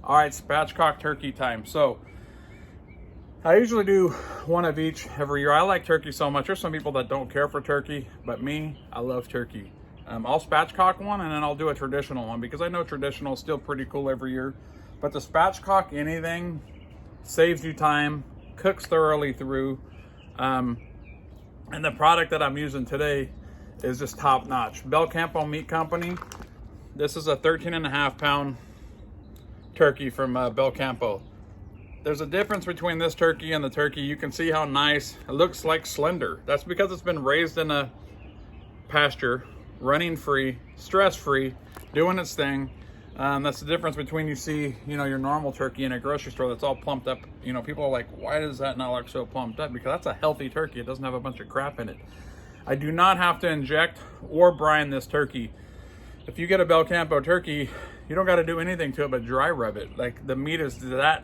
All right, spatchcock turkey time. So I usually do one of each every year. I like turkey so much. There's some people that don't care for turkey, but me, I love turkey. I'll spatchcock one and then I'll do a traditional one because I know traditional is still pretty cool every year. But the spatchcock anything saves you time, cooks thoroughly through, and the product that I'm using today is just top notch. Bel Campo Meat Company. This is a 13.5 pound turkey from Bel Campo. There's a difference between this turkey and the turkey. You can see how nice it looks, like slender. That's because it's been raised in a pasture, running free, stress free, doing its thing. That's the difference between you see, your normal turkey in a grocery store that's all plumped up. People are like, why does that not look so plumped up? Because that's a healthy turkey. It doesn't have a bunch of crap in it. I do not have to inject or brine this turkey. If you get a Bel Campo turkey, you don't got to do anything to it but dry rub it. Like, the meat is that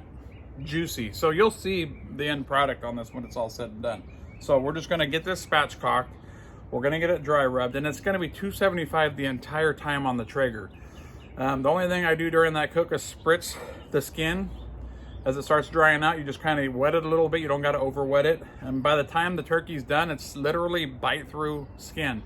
juicy. So you'll see the end product on this when it's all said and done. So we're just going to get this spatchcocked. We're going to get it dry rubbed, and it's going to be $275 the entire time on the Traeger. The only thing I do during that cook is spritz the skin. As it starts drying out, you just kind of wet it a little bit. You don't got to over wet it. And by the time the turkey's done, it's literally bite through skin.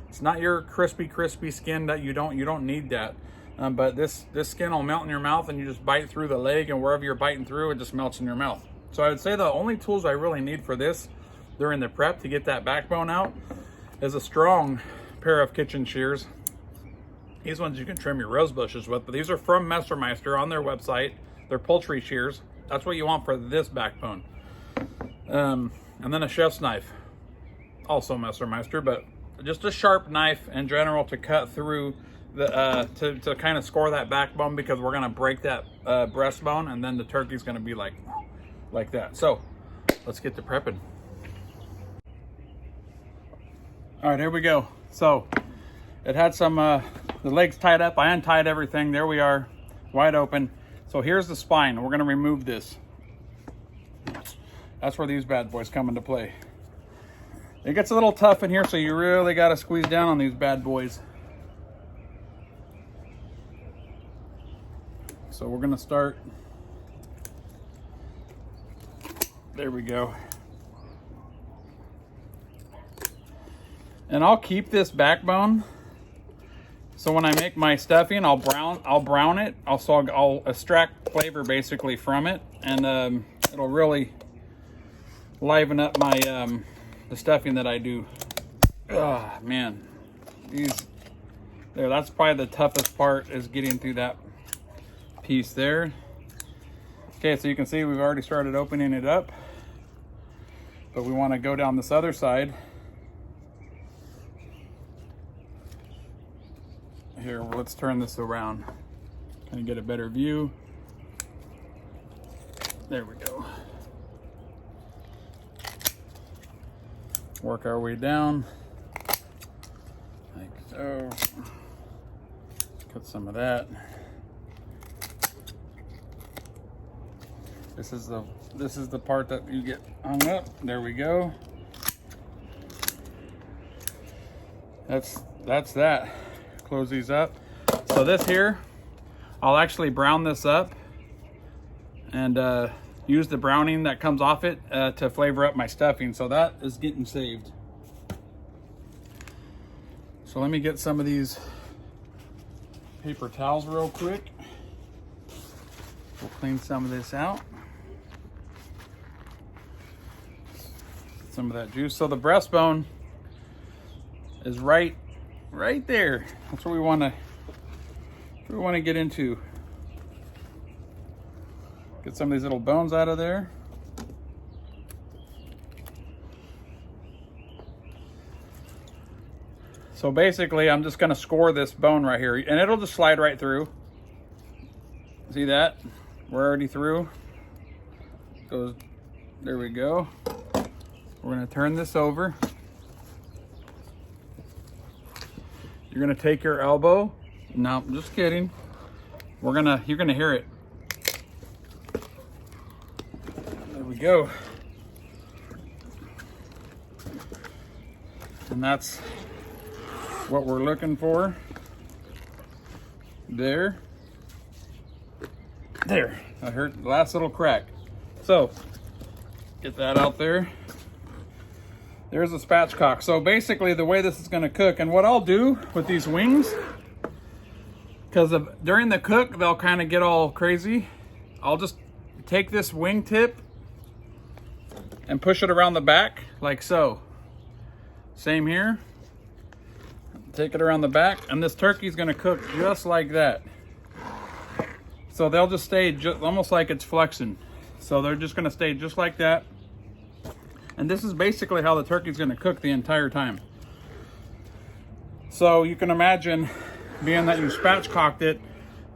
It's not your crispy skin that you don't need that. But this skin will melt in your mouth, and you just bite through the leg, and wherever you're biting through, it just melts in your mouth. So I would say the only tools I really need for this during the prep to get that backbone out is a strong pair of kitchen shears. These ones you can trim your rose bushes with, but these are from Messermeister on their website. They're poultry shears. That's what you want for this backbone. And then a chef's knife, also Messermeister, but just a sharp knife in general to cut through the to kind of score that backbone, because we're gonna break that breastbone, and then the turkey's gonna be like that. So let's get to prepping. All right, here we go. So it had some the legs tied up. I untied everything. There we are, wide open. So here's the spine. We're gonna remove this. That's where these bad boys come into play. It gets a little tough in here, so you really got to squeeze down on these bad boys. So we're going to start. There we go. And I'll keep this backbone. So when I make my stuffing, I'll brown it. I'll extract flavor basically from it, and it'll really liven up my the stuffing that I do. Oh man, that's probably the toughest part, is getting through that piece there. Okay, so you can see we've already started opening it up, but we want to go down this other side. Here, let's turn this around and get a better view. There we go. Work our way down like so. Cut some of that. This is the part that you get hung up. There we go. That's that. Close these up. So this here, I'll actually brown this up and use the browning that comes off it to flavor up my stuffing. So that is getting saved. So let me get some of these paper towels real quick. We'll clean some of this out. Some of that juice. So the breastbone is right there. That's where we want to get into. Get some of these little bones out of there. So basically, I'm just going to score this bone right here, and it'll just slide right through. See that? We're already through. Goes. There we go. We're going to turn this over. You're going to take your elbow. No, I'm just kidding. You're going to hear it. There we go. And that's what we're looking for. There. There, I heard the last little crack. So, get that out there. There's a spatchcock. So basically the way this is gonna cook, and what I'll do with these wings, because during the cook, they'll kind of get all crazy. I'll just take this wing tip and push it around the back like so. Same here. Take it around the back, and this turkey's gonna cook just like that. So they'll just stay almost like it's flexing. So they're just gonna stay just like that. And this is basically how the turkey's gonna cook the entire time. So you can imagine, being that you spatchcocked it,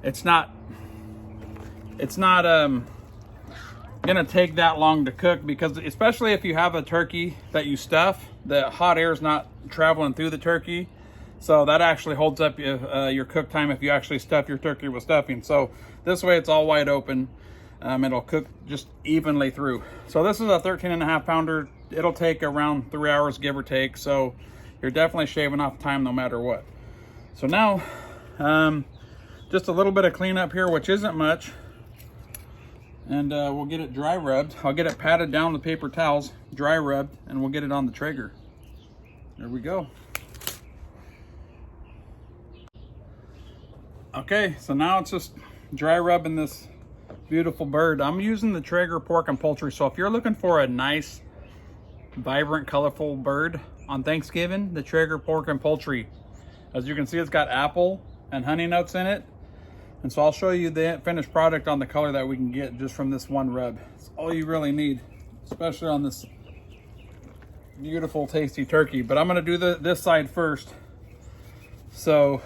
it's not gonna take that long to cook, because especially if you have a turkey that you stuff, the hot air is not traveling through the turkey. So that actually holds up your cook time if you actually stuff your turkey with stuffing. So this way it's all wide open. It'll cook just evenly through. So this is a 13.5 pounder. It'll take around 3 hours, give or take. So you're definitely shaving off time no matter what. So now, just a little bit of cleanup here, which isn't much. And we'll get it dry rubbed. I'll get it patted down with paper towels, dry rubbed, and we'll get it on the Traeger. There we go. Okay, so now it's just dry rubbing this beautiful bird. I'm using the Traeger pork and poultry. So if you're looking for a nice, vibrant, colorful bird on Thanksgiving, the Traeger pork and poultry. As you can see, it's got apple and honey nuts in it. And so I'll show you the finished product on the color that we can get just from this one rub. It's all you really need, especially on this beautiful, tasty turkey. But I'm gonna do this side first. So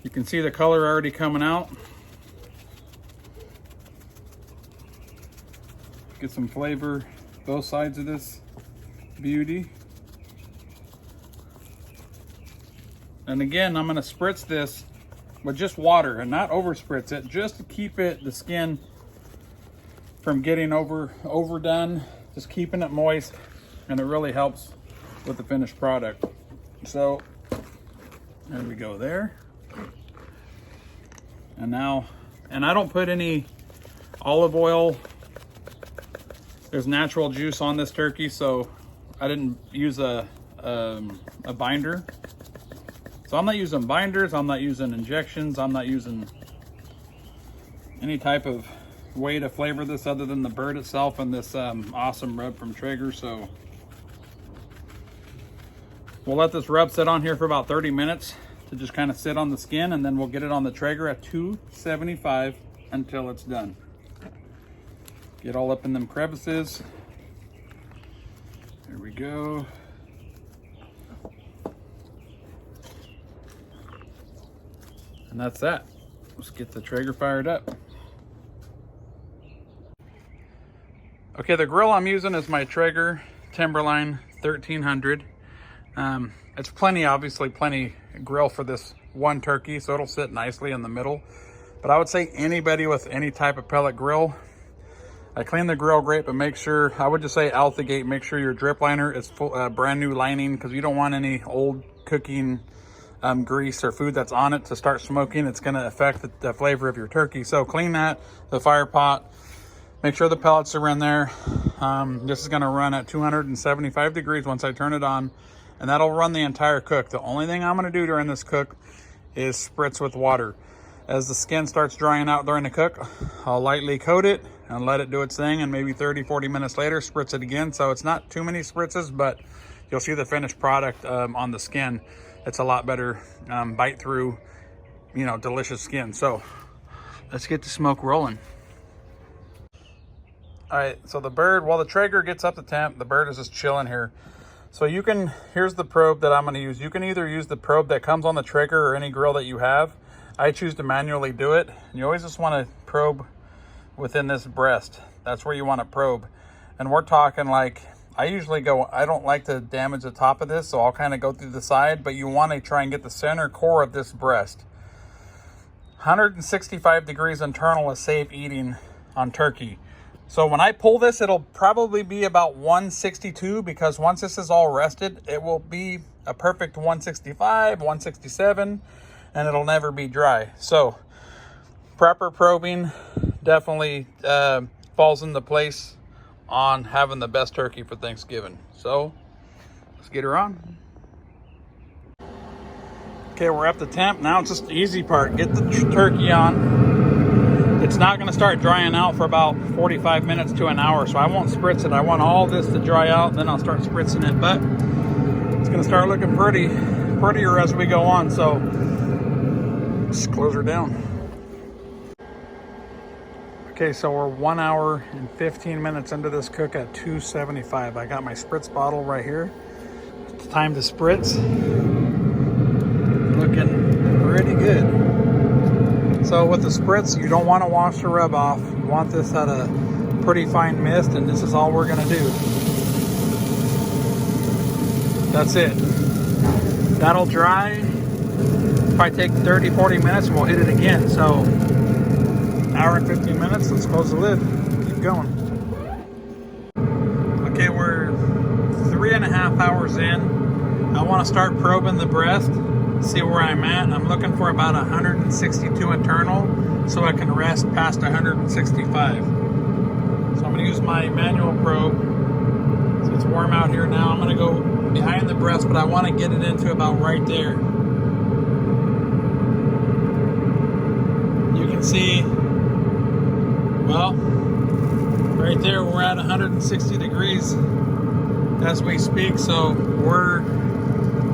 you can see the color already coming out. Get some flavor both sides of this beauty. And again, I'm gonna spritz this with just water and not over spritz it, just to keep the skin from getting overdone, just keeping it moist, and it really helps with the finished product. So there we go there. And now, and I don't put any olive oil. There's natural juice on this turkey, so I didn't use a binder. So I'm not using binders, I'm not using injections, I'm not using any type of way to flavor this other than the bird itself and this awesome rub from Traeger. So we'll let this rub sit on here for about 30 minutes to just kind of sit on the skin, and then we'll get it on the Traeger at 275 until it's done. Get all up in them crevices. There we go. And that's that. Let's get the Traeger fired up. Okay, the grill I'm using is my Traeger Timberline 1300. It's obviously plenty grill for this one turkey, so it'll sit nicely in the middle. But I would say anybody with any type of pellet grill, I clean the grill great, but make sure, I would just say out the gate, make sure your drip liner is full, brand new lining, because you don't want any old cooking grease or food that's on it to start smoking. It's going to affect the flavor of your turkey. So clean that, the fire pot, make sure the pellets are in there. This is going to run at 275 degrees once I turn it on, and that'll run the entire cook. The only thing I'm going to do during this cook is spritz with water. As the skin starts drying out during the cook, I'll lightly coat it and let it do its thing, and maybe 30-40 minutes later spritz it again. So it's not too many spritzes, but you'll see the finished product on the skin. It's a lot better bite through, delicious skin. So let's get the smoke rolling. All right, so the bird, while the Traeger gets up to temp, the bird is just chilling here. So here's the probe that I'm gonna use. You can either use the probe that comes on the Traeger or any grill that you have. I choose to manually do it. You always just wanna probe within this breast. That's where you wanna probe. And we're talking like, I don't like to damage the top of this, so I'll kind of go through the side, but you wanna try and get the center core of this breast. 165 degrees internal is safe eating on turkey. So when I pull this, it'll probably be about 162, because once this is all rested, it will be a perfect 165, 167, and it'll never be dry. So prepper probing definitely falls into place on having the best turkey for Thanksgiving. So let's get her on. Okay, we're at the temp. Now it's just the easy part. Get the turkey on. It's not gonna start drying out for about 45 minutes to an hour, so I won't spritz it. I want all this to dry out, then I'll start spritzing it, but it's gonna start looking prettier as we go on, so just close her down. Okay, so we're 1 hour and 15 minutes into this cook at 275. I got my spritz bottle right here. It's time to spritz. Looking pretty good. So with the spritz, you don't want to wash the rub off. You want this at a pretty fine mist, and this is all we're gonna do. That's it. That'll dry. Probably take 30-40 minutes and we'll hit it again. So hour and 15 minutes, let's close the lid. Keep going. Okay, we're 3.5 hours in. I want to start probing the breast, see where I'm at. I'm looking for about 162 internal so I can rest past 165. So I'm going to use my manual probe. So it's warm out here now. I'm going to go behind the breast, but I want to get it into about right there. You can see, well, right there we're at 160 degrees as we speak, so we're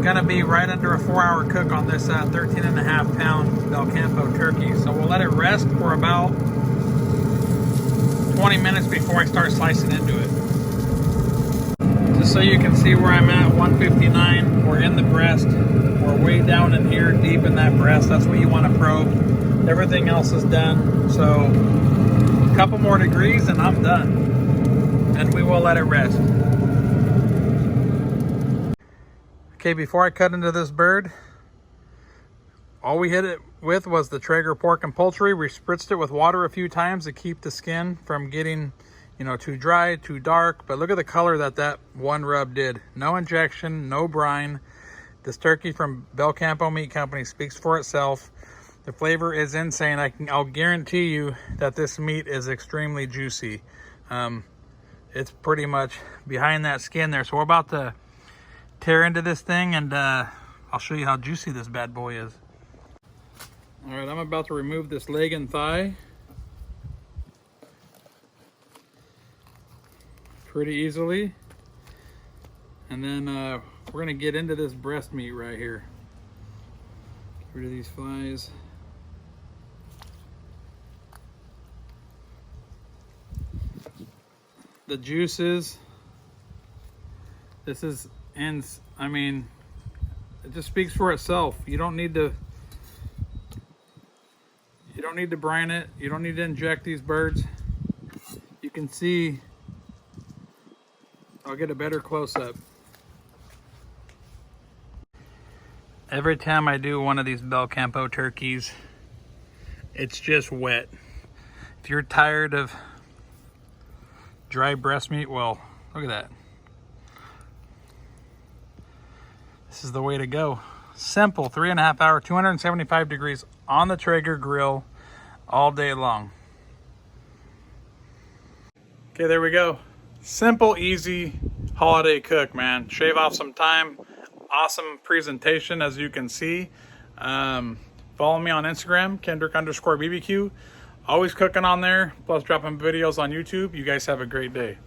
gonna be right under a 4-hour cook on this 13.5 pound Bel Campo turkey. So we'll let it rest for about 20 minutes before I start slicing into it. Just so you can see where I'm at, 159, we're in the breast. We're way down in here, deep in that breast. That's what you want to probe. Everything else is done. So a couple more degrees and I'm done. And we will let it rest. Okay, before I cut into this bird, all we hit it with was the Traeger pork and poultry. We spritzed it with water a few times to keep the skin from getting, too dry, too dark. But look at the color that one rub did. No injection, no brine. This turkey from Bel Campo Meat Company speaks for itself. The flavor is insane. I'll guarantee you that this meat is extremely juicy. It's pretty much behind that skin there. So we're about to tear into this thing, and I'll show you how juicy this bad boy is. All right, I'm about to remove this leg and thigh. Pretty easily. And then we're gonna get into this breast meat right here. Get rid of these flies. The juices. This is, and I mean, it just speaks for itself. You don't need to brine it. You don't need to inject these birds. You can see, I'll get a better close-up. Every time I do one of these Bel Campo turkeys, it's just wet. If you're tired of dry breast meat, well, look at that. This is the way to go. Simple, 3.5 hour, 275 degrees on the Traeger grill all day long. Okay, there we go. Simple, easy holiday cook, man. Shave off some time. Awesome presentation, as you can see. Follow me on Instagram, Kendrick_BBQ. Always cooking on there, plus dropping videos on YouTube. You guys have a great day.